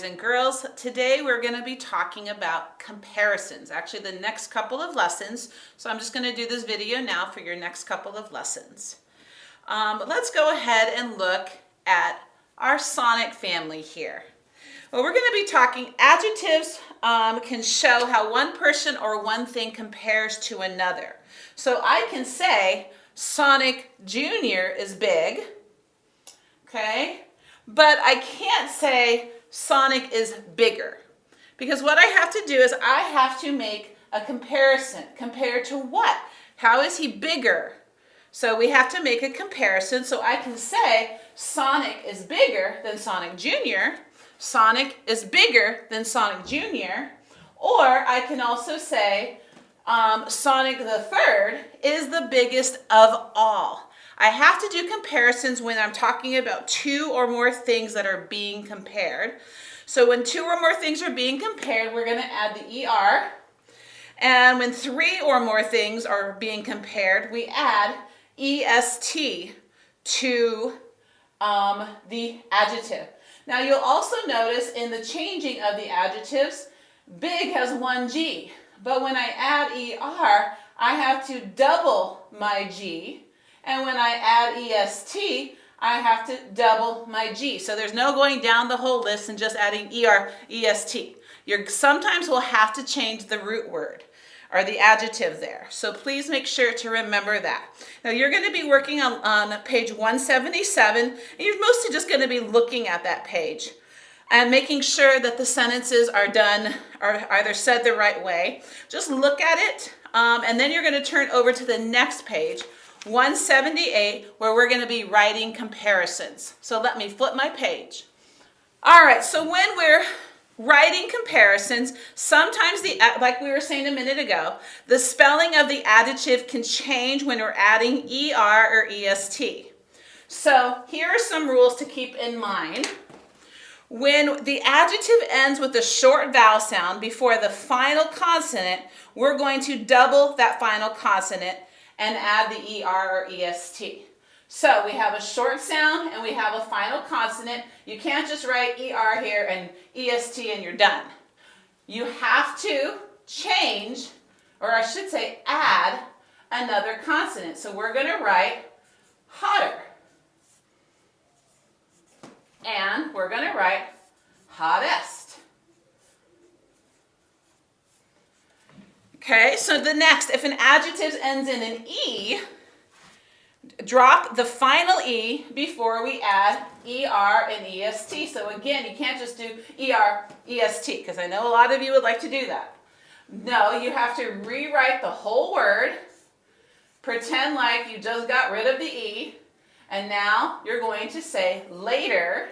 and girls. Today we're going to be talking about comparisons, actually the next couple of lessons. So I'm just going to do this video now for your next couple of lessons. Let's go ahead and look at our sonic family here. Well, we're going to be talking adjectives can show how one person or one thing compares to another. So I can say Sonic Jr. is big, okay? But I can't say Sonic is bigger, because what I have to do is I have to make a comparison. Compared to what? How is he bigger? So we have to make a comparison. So I can say Sonic is bigger than Sonic Jr. Sonic is bigger than Sonic Jr. Or I can also say Sonic the Third is the biggest of all. I have to do comparisons when I'm talking about two or more things that are being compared. So when two or more things are being compared, we're going to add the ER. And when three or more things are being compared, we add EST to the adjective. Now you'll also notice in the changing of the adjectives, big has one G. But when I add ER, I have to double my G. And when I add EST, I have to double my G. So there's no going down the whole list and just adding ER, EST. You sometimes will have to change the root word or the adjective there. So please make sure to remember that. Now you're going to be working on page 177, and you're mostly just going to be looking at that page and making sure that the sentences are done or either said the right way. Just look at it, and then you're going to turn over to the next page, 178, where we're going to be writing comparisons. So let me flip my page. All right, so when we're writing comparisons, sometimes like we were saying a minute ago, the spelling of the adjective can change when we're adding ER or EST. So here are some rules to keep in mind. When the adjective ends with a short vowel sound before the final consonant, we're going to double that final consonant and add the ER or EST. So we have a short sound and we have a final consonant. You can't just write ER here and EST and you're done. You have to change, or I should say add, another consonant. So we're going to write hotter. And we're going to write hottest. Okay, so the next, if an adjective ends in an E, drop the final E before we add ER and EST. So again, you can't just do ER, EST, because I know a lot of you would like to do that. No, you have to rewrite the whole word, pretend like you just got rid of the E, and now you're going to say later,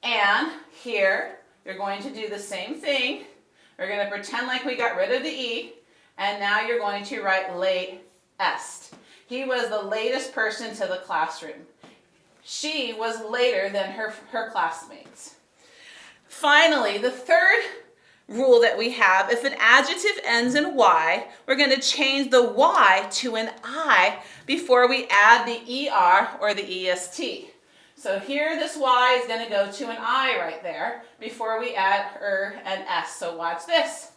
and here you're going to do the same thing. We're going to pretend like we got rid of the E, and now you're going to write latest. He was the latest person to the classroom. She was later than her classmates. Finally, the third rule that we have, if an adjective ends in Y, we're going to change the Y to an I before we add the ER or the EST. So here this Y is going to go to an I right there before we add and S. So watch this.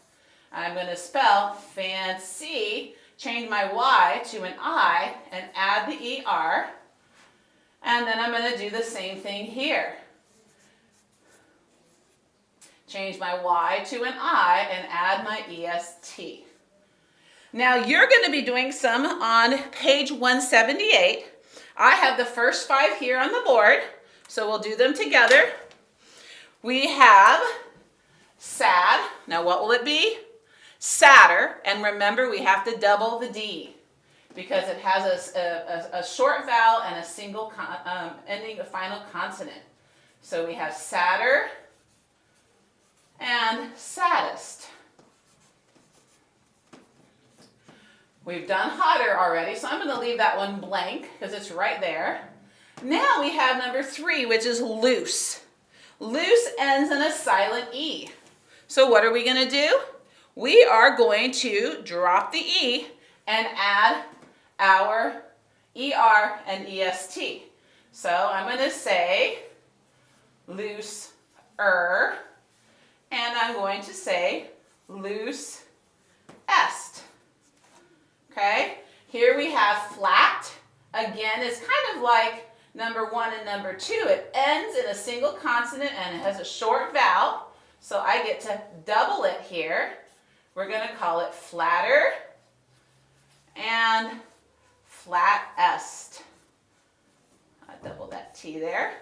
I'm going to spell fancy, change my Y to an I and add the ER. And then I'm going to do the same thing here. Change my Y to an I and add my EST. Now you're going to be doing some on page 178. I have the first 5 here on the board, so we'll do them together. We have sad. Now what will it be? Sadder. And remember, we have to double the D because it has a short vowel and a single ending a final consonant. So we have sadder and saddest. We've done hotter already, so I'm going to leave that one blank because it's right there. Now we have number 3, which is loose. Loose ends in a silent E. So what are we going to do? We are going to drop the E and add our ER and EST. So I'm going to say loose and I'm going to say loose est. Okay, here we have flat. Again, it's kind of like number 1 and number 2. It ends in a single consonant and it has a short vowel. So I get to double it here. We're going to call it flatter and flat est. I double that T there.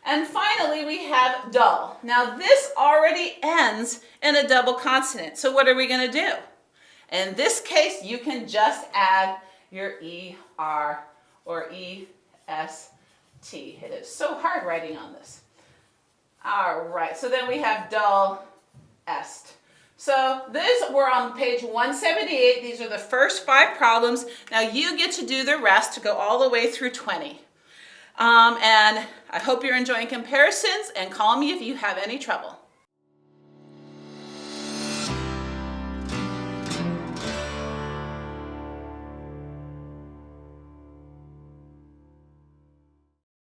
And finally, we have dull. Now, this already ends in a double consonant. So what are we going to do? In this case, you can just add your ER or EST. It is so hard writing on this. All right, so then we have dull est. So we're on page 178. These are the first 5 problems. Now you get to do the rest to go all the way through 20. And I hope you're enjoying comparisons, and call me if you have any trouble.